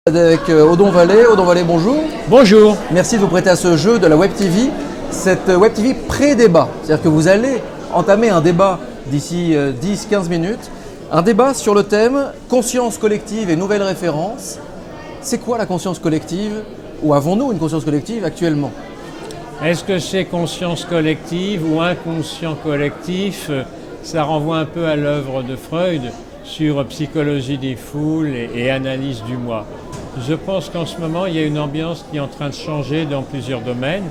Avec Odon Vallée. Odon Vallée, bonjour. Bonjour. Merci de vous prêter à ce jeu de la Web TV. Cette Web TV pré-débat, c'est-à-dire que vous allez entamer un débat d'ici 10-15 minutes. Un débat sur le thème conscience collective et nouvelles références. C'est quoi la conscience collective? Ou avons-nous une conscience collective actuellement? Est-ce que c'est conscience collective ou inconscient collectif? Ça renvoie un peu à l'œuvre de Freud sur psychologie des foules et analyse du moi. Je pense qu'en ce moment, il y a une ambiance qui est en train de changer dans plusieurs domaines.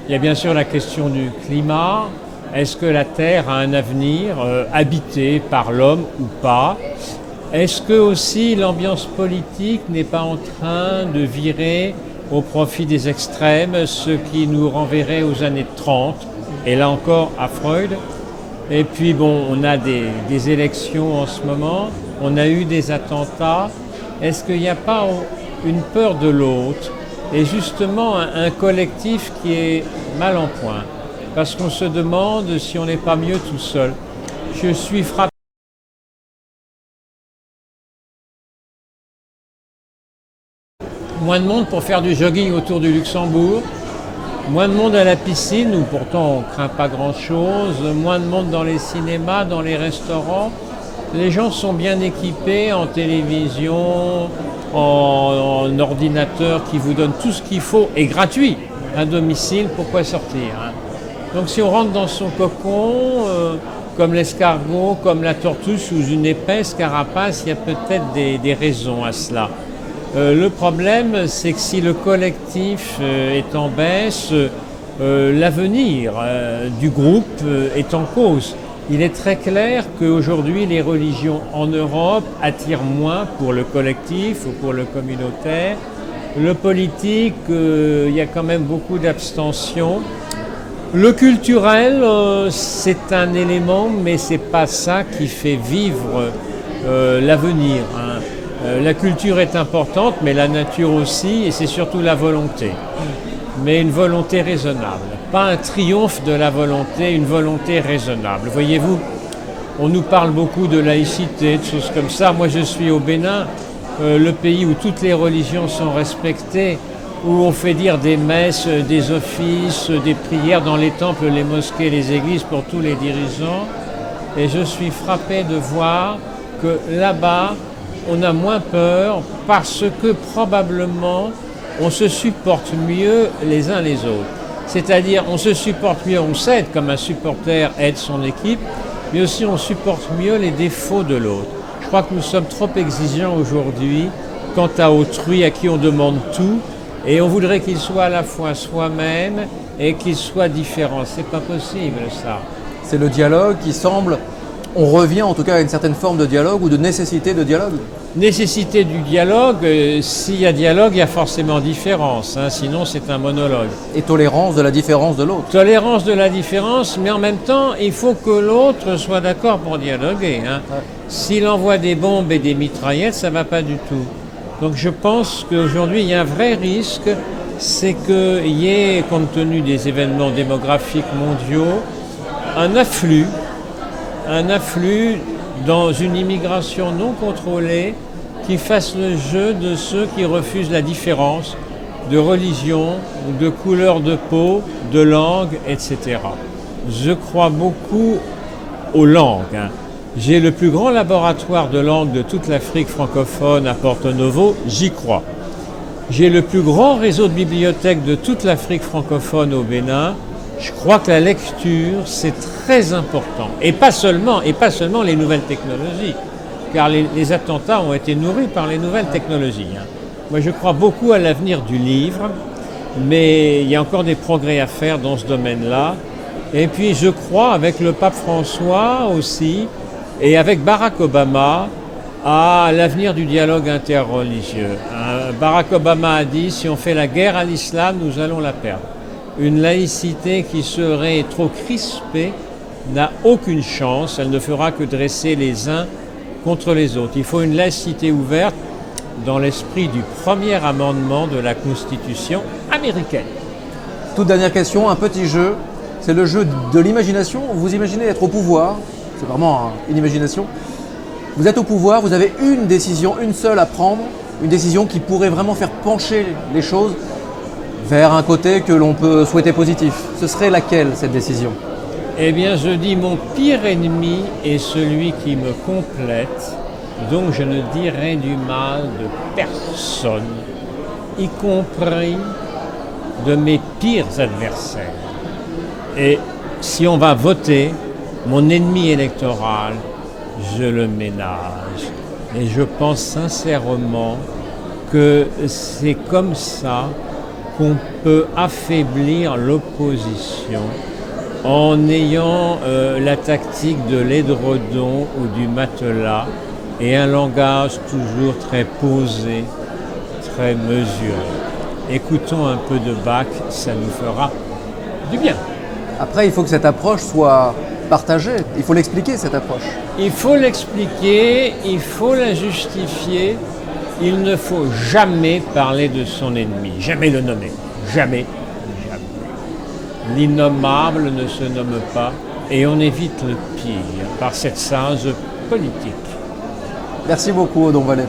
Il y a bien sûr la question du climat. Est-ce que la Terre a un avenir habité par l'homme ou pas? Est-ce que aussi l'ambiance politique n'est pas en train de virer au profit des extrêmes, ce qui nous renverrait aux années 30, et là encore à Freud? Et puis bon, on a des élections en ce moment, on a eu des attentats. Est-ce qu'il n'y a pas une peur de l'autre et justement un collectif qui est mal en point? Parce qu'on se demande si on n'est pas mieux tout seul. Je suis frappé. Moins de monde pour faire du jogging autour du Luxembourg. Moins de monde à la piscine, où pourtant on ne craint pas grand-chose. Moins de monde dans les cinémas, dans les restaurants. Les gens sont bien équipés en télévision, en ordinateur qui vous donne tout ce qu'il faut et gratuit à domicile. Pourquoi sortir, hein? Donc si on rentre dans son cocon, comme l'escargot, comme la tortue sous une épaisse carapace, il y a peut-être des raisons à cela. Le problème, c'est que si le collectif est en baisse, l'avenir du groupe est en cause. Il est très clair qu'aujourd'hui, les religions en Europe attirent moins pour le collectif ou pour le communautaire. Le politique, il y a quand même beaucoup d'abstention. Le culturel, c'est un élément, mais ce n'est pas ça qui fait vivre l'avenir, hein. La culture est importante, mais la nature aussi, et c'est surtout la volonté. Mais une volonté raisonnable. Pas un triomphe de la volonté, une volonté raisonnable. Voyez-vous, on nous parle beaucoup de laïcité, de choses comme ça. Moi, je suis au Bénin, le pays où toutes les religions sont respectées, où on fait dire des messes, des offices, des prières dans les temples, les mosquées, les églises pour tous les dirigeants. Et je suis frappé de voir que là-bas, on a moins peur parce que probablement on se supporte mieux les uns les autres. C'est-à-dire on se supporte mieux, on s'aide comme un supporter aide son équipe, mais aussi on supporte mieux les défauts de l'autre. Je crois que nous sommes trop exigeants aujourd'hui quant à autrui à qui on demande tout et on voudrait qu'il soit à la fois soi-même et qu'il soit différent. C'est pas possible ça. C'est le dialogue qui semble... On revient en tout cas à une certaine forme de dialogue ou de nécessité de dialogue. Nécessité du dialogue, s'il y a dialogue, il y a forcément différence, hein, sinon c'est un monologue. Et tolérance de la différence de l'autre. Tolérance de la différence, mais en même temps, il faut que l'autre soit d'accord pour dialoguer, hein. Ouais. S'il envoie des bombes et des mitraillettes, ça ne va pas du tout. Donc je pense qu'aujourd'hui, il y a un vrai risque, c'est qu'il y ait, compte tenu des événements démographiques mondiaux, un afflux dans une immigration non contrôlée qui fasse le jeu de ceux qui refusent la différence de religion, de couleur de peau, de langue, etc. Je crois beaucoup aux langues, hein. J'ai le plus grand laboratoire de langue de toute l'Afrique francophone à Porto Novo, j'y crois. J'ai le plus grand réseau de bibliothèques de toute l'Afrique francophone au Bénin. Je crois que la lecture, c'est très important. Et pas seulement les nouvelles technologies, car les attentats ont été nourris par les nouvelles technologies, hein. Moi, je crois beaucoup à l'avenir du livre, mais il y a encore des progrès à faire dans ce domaine-là. Et puis, je crois, avec le pape François aussi, et avec Barack Obama, à l'avenir du dialogue interreligieux. Barack Obama a dit, si on fait la guerre à l'islam, nous allons la perdre. Une laïcité qui serait trop crispée n'a aucune chance, elle ne fera que dresser les uns contre les autres. Il faut une laïcité ouverte dans l'esprit du premier amendement de la Constitution américaine. Toute dernière question, un petit jeu, c'est le jeu de l'imagination. Vous imaginez être au pouvoir, c'est vraiment une imagination. Vous êtes au pouvoir, vous avez une décision, une seule à prendre. une décision qui pourrait vraiment faire pencher les choses vers un côté que l'on peut souhaiter positif. Ce serait laquelle, cette décision? Eh bien, je dis mon pire ennemi est celui qui me complète, donc je ne dirai du mal de personne, y compris de mes pires adversaires. Et si on va voter, mon ennemi électoral, je le ménage. Et je pense sincèrement que c'est comme ça qu'on peut affaiblir l'opposition en ayant la tactique de l'édredon ou du matelas et un langage toujours très posé, très mesuré. Écoutons un peu de Bach, ça nous fera du bien. Après, il faut que cette approche soit partagée. Il faut l'expliquer, cette approche. Il faut l'expliquer, il faut la justifier. Il ne faut jamais parler de son ennemi, jamais le nommer. Jamais, jamais. L'innommable ne se nomme pas et on évite le pire par cette sage politique. Merci beaucoup, Odon Vallet.